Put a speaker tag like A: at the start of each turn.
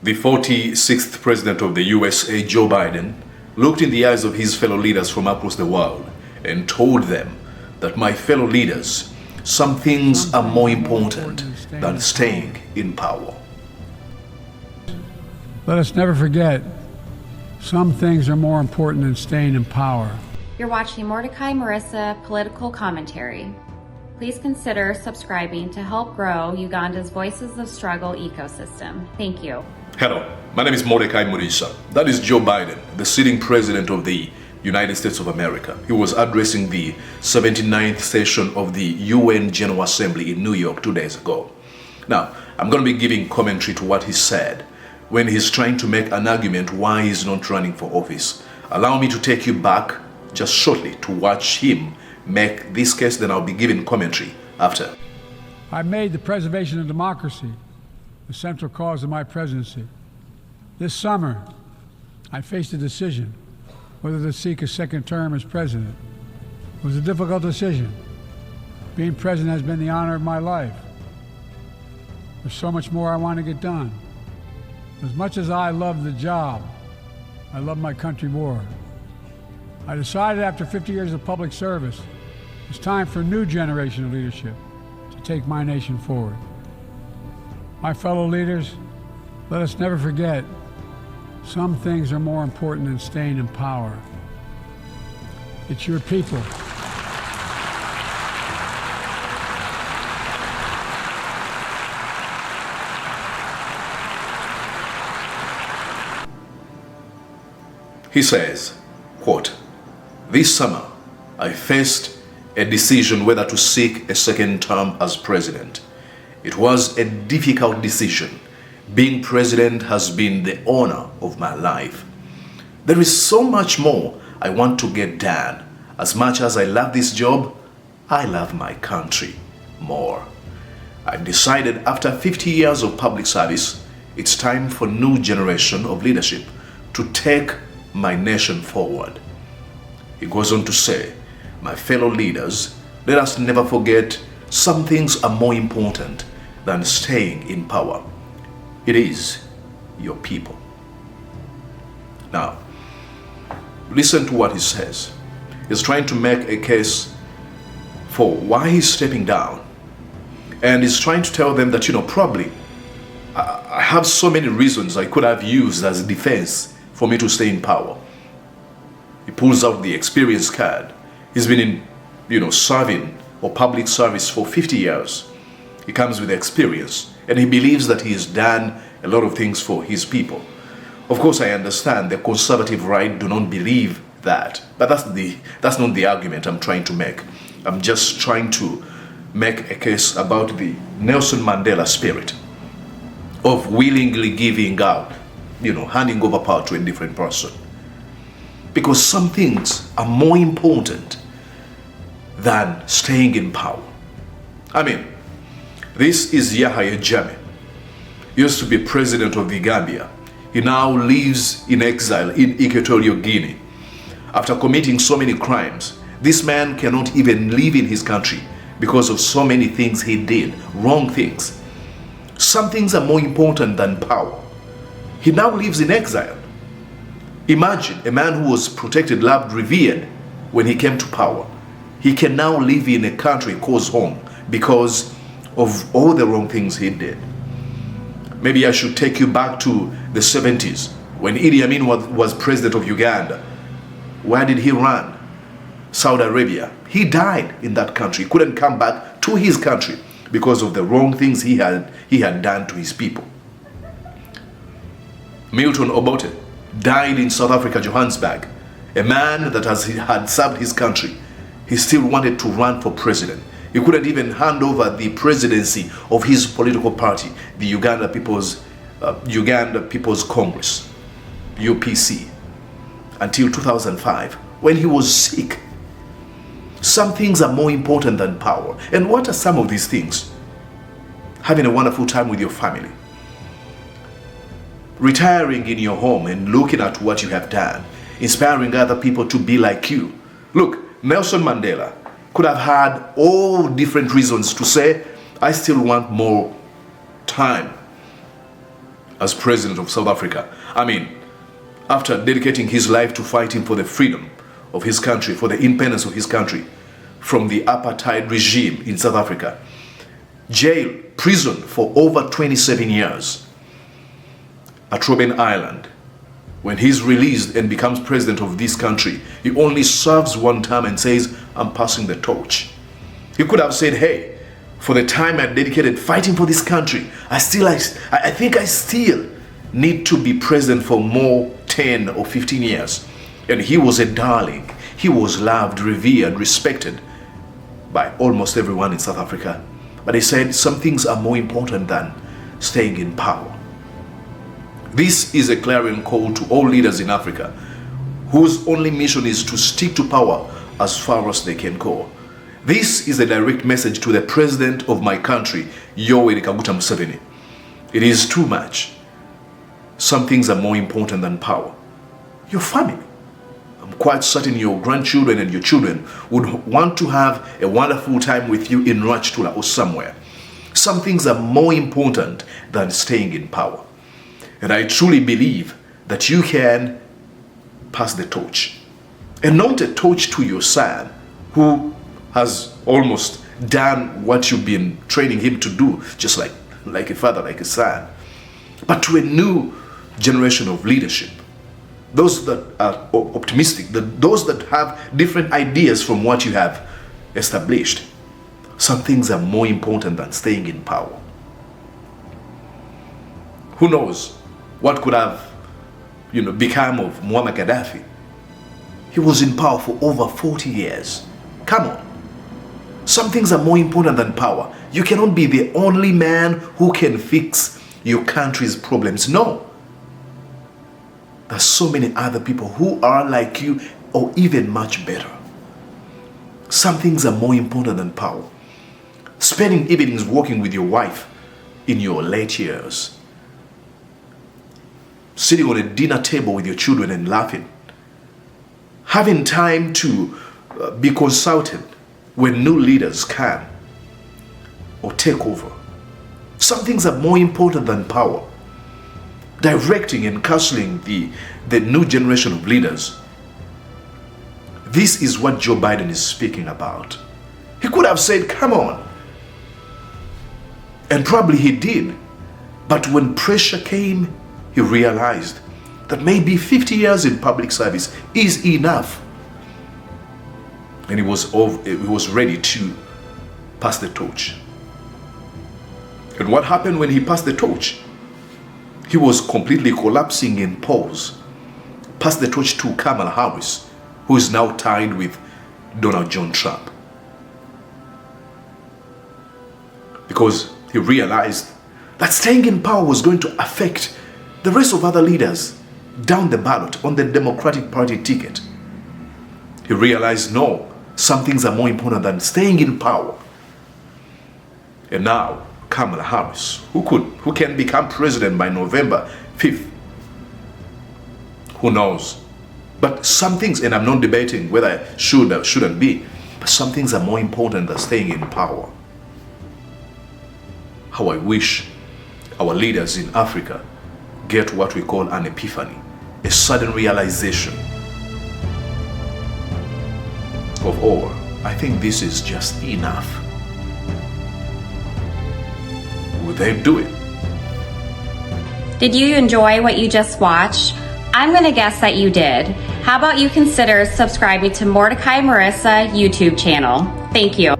A: The 46th President of the USA, Joe Biden, looked in the eyes of his fellow leaders from across the world and told them that, my fellow leaders, some things are more important than staying in power.
B: Let us never forget, some things are more important than staying in power.
C: You're watching Mordecai Marissa Political Commentary. Please consider subscribing to help grow Uganda's Voices of Struggle ecosystem. Thank you.
A: Hello, my name is Mordecai Marissa. That is Joe Biden, the sitting president of the United States of America. He was addressing the 79th session of the UN General Assembly in New York 2 days ago. Now, I'm going to be giving commentary to what he said when he's trying to make an argument why he's not running for office. Allow me to take you back just shortly to watch him make this case, then I'll be giving commentary after.
B: I made the preservation of democracy the central cause of my presidency. This summer, I faced a decision whether to seek a second term as president. It was a difficult decision. Being president has been the honor of my life. There's so much more I want to get done. As much as I love the job, I love my country more. I decided after 50 years of public service, it's time for a new generation of leadership to take my nation forward. My fellow leaders, let us never forget, some things are more important than staying in power. It's your people.
A: He says, quote, "This summer, I faced a decision whether to seek a second term as president. It was a difficult decision. Being president has been the honor of my life. There is so much more I want to get done. As much as I love this job, I love my country more. I decided after 50 years of public service, it's time for a new generation of leadership to take my nation forward." He goes on to say, "My fellow leaders, let us never forget, some things are more important than staying in power. It is your people." Now, listen to what he says. He's trying to make a case for why he's stepping down. And he's trying to tell them that, probably I have so many reasons I could have used as a defense for me to stay in power. He pulls out the experience card. He's been in, serving or public service for 50 years. He comes with experience, and he believes that he has done a lot of things for his people. Of course, I understand the conservative right do not believe that, but that's not the argument I'm trying to make. I'm just trying to make a case about the Nelson Mandela spirit of willingly giving out, handing over power to a different person. Because some things are more important than staying in power. I mean, this is Yoweri Jammeh. He used to be president of the Gambia. He now lives in exile in Equatorial Guinea. After committing so many crimes, this man cannot even live in his country because of so many things he did, wrong things. Some things are more important than power. He now lives in exile. Imagine a man who was protected, loved, revered when he came to power. He can now live in a country called home because of all the wrong things he did. Maybe I should take you back to the 70s when Idi Amin was president of Uganda. Where did he run? Saudi Arabia. He died in that country. He couldn't come back to his country because of the wrong things he had done to his people. Milton Obote died in South Africa, Johannesburg. A man that had served his country. He still wanted to run for president. He couldn't even hand over the presidency of his political party, the Uganda People's Congress, UPC, until 2005, when he was sick. Some things are more important than power. And what are some of these things? Having a wonderful time with your family. Retiring in your home and looking at what you have done. Inspiring other people to be like you. Look, Nelson Mandela could have had all different reasons to say, I still want more time. as president of South Africa. I mean, after dedicating his life to fighting for the freedom of his country, for the independence of his country from the apartheid regime in South Africa, jail, prison for over 27 years at Robben Island. When he's released and becomes president of this country, he only serves one term and says, I'm passing the torch. He could have said, hey, for the time I dedicated fighting for this country, I think I still need to be president for more 10 or 15 years. And he was a darling. He was loved, revered, respected by almost everyone in South Africa. But he said some things are more important than staying in power. This is a clarion call to all leaders in Africa whose only mission is to stick to power as far as they can go. This is a direct message to the president of my country, Yoweri Museveni. It is too much. Some things are more important than power. Your family. I'm quite certain your grandchildren and your children would want to have a wonderful time with you in Rwachitula or somewhere. Some things are more important than staying in power. And I truly believe that you can pass the torch. And not a torch to your son, who has almost done what you've been training him to do, just like a father, like a son, but to a new generation of leadership. Those that are optimistic, those that have different ideas from what you have established. Some things are more important than staying in power. Who knows what could have, become of Muammar Gaddafi? He was in power for over 40 years. Come on. Some things are more important than power. You cannot be the only man who can fix your country's problems. No. There's so many other people who are like you or even much better. Some things are more important than power. Spending evenings walking with your wife in your late years. Sitting on a dinner table with your children and laughing. Having time to be consulted when new leaders come or take over. Some things are more important than power. Directing and counseling the new generation of leaders. This is what Joe Biden is speaking about. He could have said, come on. And probably he did. But when pressure came, he realized that maybe 50 years in public service is enough. And he was ready to pass the torch. And what happened when he passed the torch? He was completely collapsing in pause. Passed the torch to Kamala Harris, who is now tied with Donald John Trump. Because he realized that staying in power was going to affect the rest of other leaders down the ballot on the Democratic Party ticket. He realized, no, some things are more important than staying in power. And now, Kamala Harris, who can become president by November 5th. Who knows? But some things, and I'm not debating whether I should or shouldn't be, but some things are more important than staying in power. How I wish our leaders in Africa get what we call an epiphany, a sudden realization of, oh, I think this is just enough. Will they do it?
C: Did you enjoy what you just watched? I'm going to guess that you did. How about you consider subscribing to Mordecai Marissa YouTube channel? Thank you.